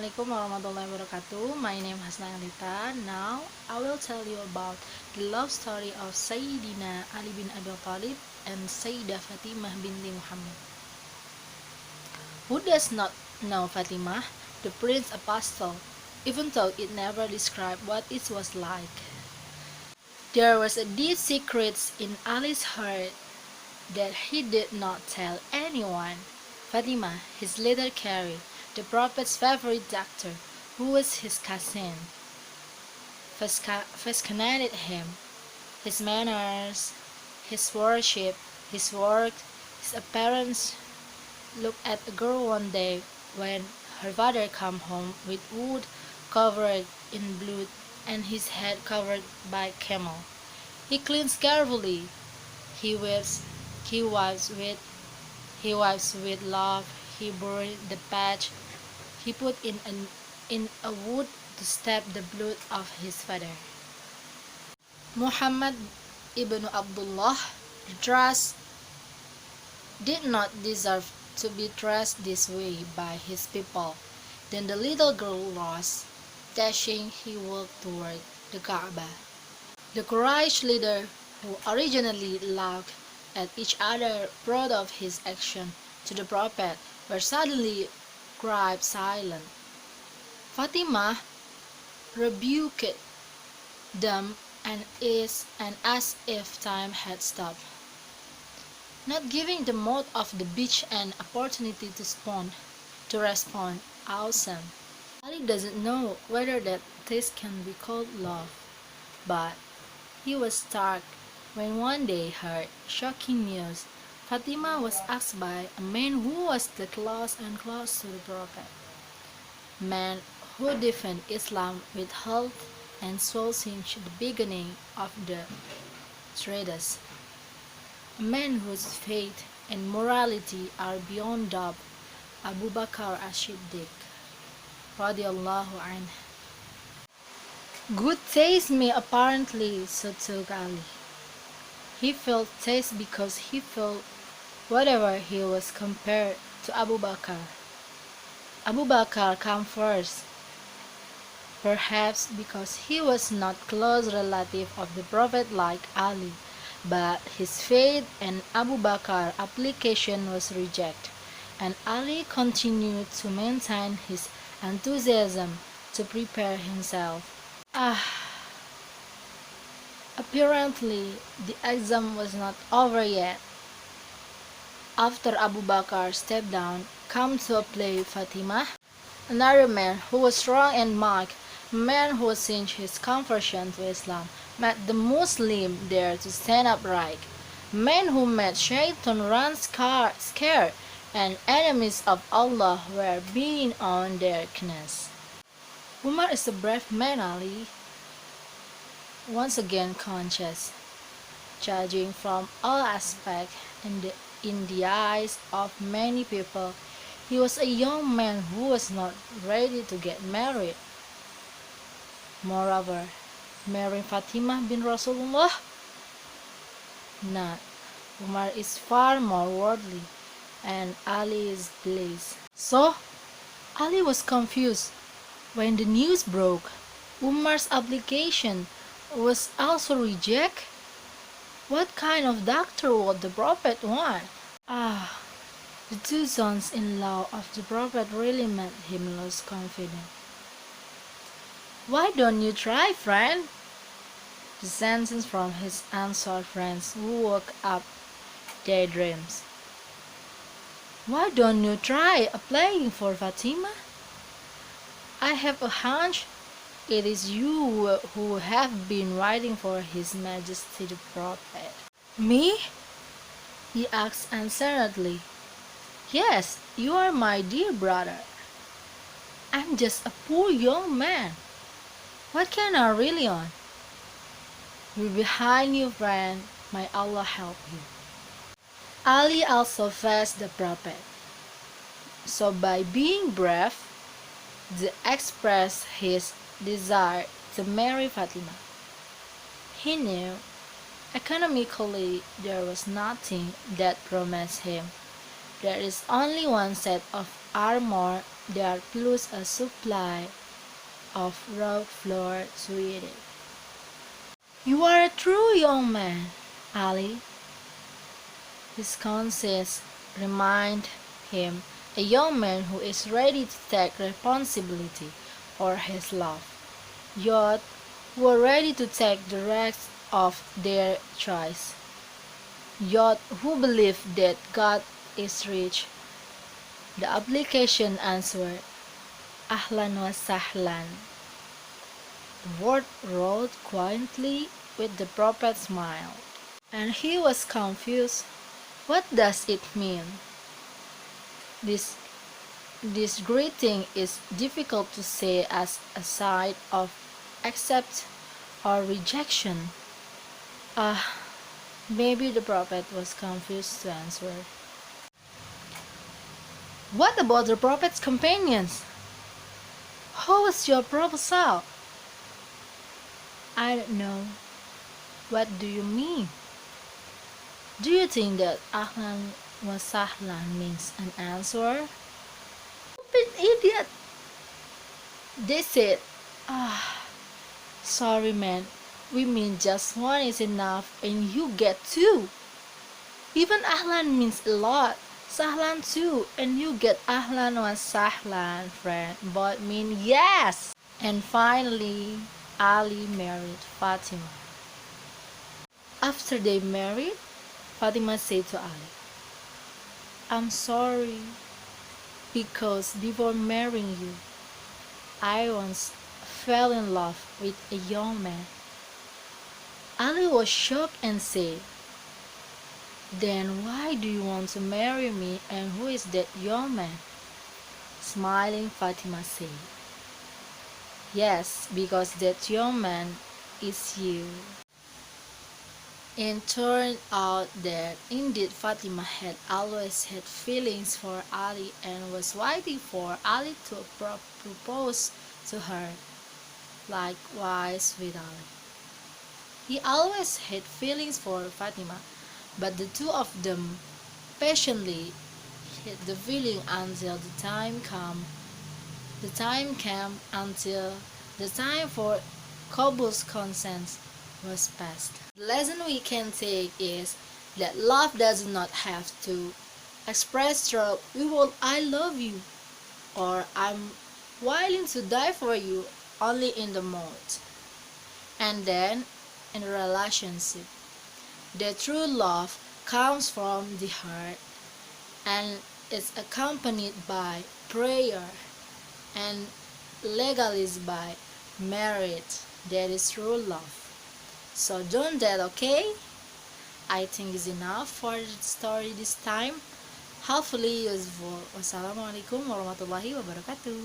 Assalamualaikum warahmatullahi wabarakatuh. My name is Hasna Elita. Now I will tell you about the love story of Sayyidina Ali bin Abi Thalib and Sayyidah Fatimah binti Muhammad. Who does not know Fatimah, the Prince Apostle, even though it never described what it was like? There was a deep secret in Ali's heart that he did not tell anyone. Fatimah, his little Carrie, the Prophet's favorite doctor, who was his cousin, fascinated him. His manners, his worship, his work, his appearance. Look at a girl one day when her father came home with wood covered in blood and his head covered by camel. He cleans carefully. He wipes, he wipes with love. He buried the patch. He put in a wood to stop the blood of his father. Muhammad ibn Abdullah, the trust, did not deserve to be trusted this way by his people. Then the little girl rose. Dashing, he walked toward the Kaaba. The Quraysh leader, who originally laughed at each other proud of his action to the Prophet, were suddenly kept silent. Fatimah rebuked them and as if time had stopped, not giving the mouth of the beach an opportunity to respond. Awesome. Ali doesn't know whether that this can be called love, but he was struck when one day heard shocking news. Fatimah was asked by a man who was close and close to the Prophet, a man who defended Islam with heart and soul since the beginning of the treatise, a man whose faith and morality are beyond doubt, Abu Bakr as-Siddiq, radiallahu anhu. Good taste may apparently suit Ali. He felt taste because he felt whatever he was compared to Abu Bakr. Abu Bakr came first, perhaps because he was not close relative of the Prophet like Ali, but his faith and Abu Bakr application was rejected, and Ali continued to maintain his enthusiasm to prepare himself. Apparently, the exam was not over yet. After Abu Bakr stepped down, came to play Fatimah, another man who was strong and mighty, a man who since his conversion to Islam made the Muslim dare to stand upright, a man who made Shaitan run scared, and enemies of Allah were beating on their knees. Umar is a brave man, Ali, once again conscious, judging from all aspects in the eyes of many people. He was a young man who was not ready to get married. Moreover, marrying Fatimah bin Rasulullah? Not. Umar is far more worldly, and Ali is blessed. So, Ali was confused when the news broke. Umar's application was also rejected. What kind of doctor would the Prophet want? The two sons-in-law of the Prophet really made him lose confidence. Why don't you try, friend? The sentence from his answered friends who woke up their dreams. Why don't you try applying for Fatimah? I have a hunch it is you who have been waiting for His Majesty the Prophet. Me? He asked uncertainly. Yes, you are my dear brother. I'm just a poor young man. What can I rely on? We're behind you, friend. May Allah help you. Ali also faced the Prophet. So by being brave, he expressed his desire to marry Fatimah. He knew economically there was nothing that promised him. There is only one set of armor there plus a supply of rock flour to eat it. You are a true young man, Ali. His conscience remind him a young man who is ready to take responsibility for his love, yet who are ready to take the rest of their choice, yet who believe that God is rich. The application answered, Ahlan wa sahlan. The word wrote quietly with the prophet smiled, and he was confused. What does it mean? This This greeting is difficult to say as a sign of accept or rejection. Maybe the prophet was confused to answer. What about the prophet's companions? How was your proposal? I don't know. What do you mean? Do you think that Ahlan wa Sahlan means an answer? Stupid idiot! They said, sorry man, we mean just one is enough and you get two. Even Ahlan means a lot. Sahlan too, and you get Ahlan wa Sahlan, friend. Both mean yes. And finally, Ali married Fatima. After they married, Fatima said to Ali, I'm sorry because before marrying you, I once fell in love with a young man. Ali was shocked and said, Then why do you want to marry me and who is that young man? Smiling, Fatima said, Yes, because that young man is you. It turned out that indeed Fatima had always had feelings for Ali and was waiting for Ali to propose to her. Likewise with Ali. He always had feelings for Fatima, but the two of them patiently hid the feeling until the time came until the time for Kabul's consent was passed. The lesson we can take is that love does not have to express through "we will I love you" or "I'm willing to die for you" only in the mouth. And then in a relationship, the true love comes from the heart and is accompanied by prayer and legalized by marriage. That is true love. So don't that, okay? I think is enough for the story this time. Hopefully useful. Wassalamualaikum warahmatullahi wabarakatuh.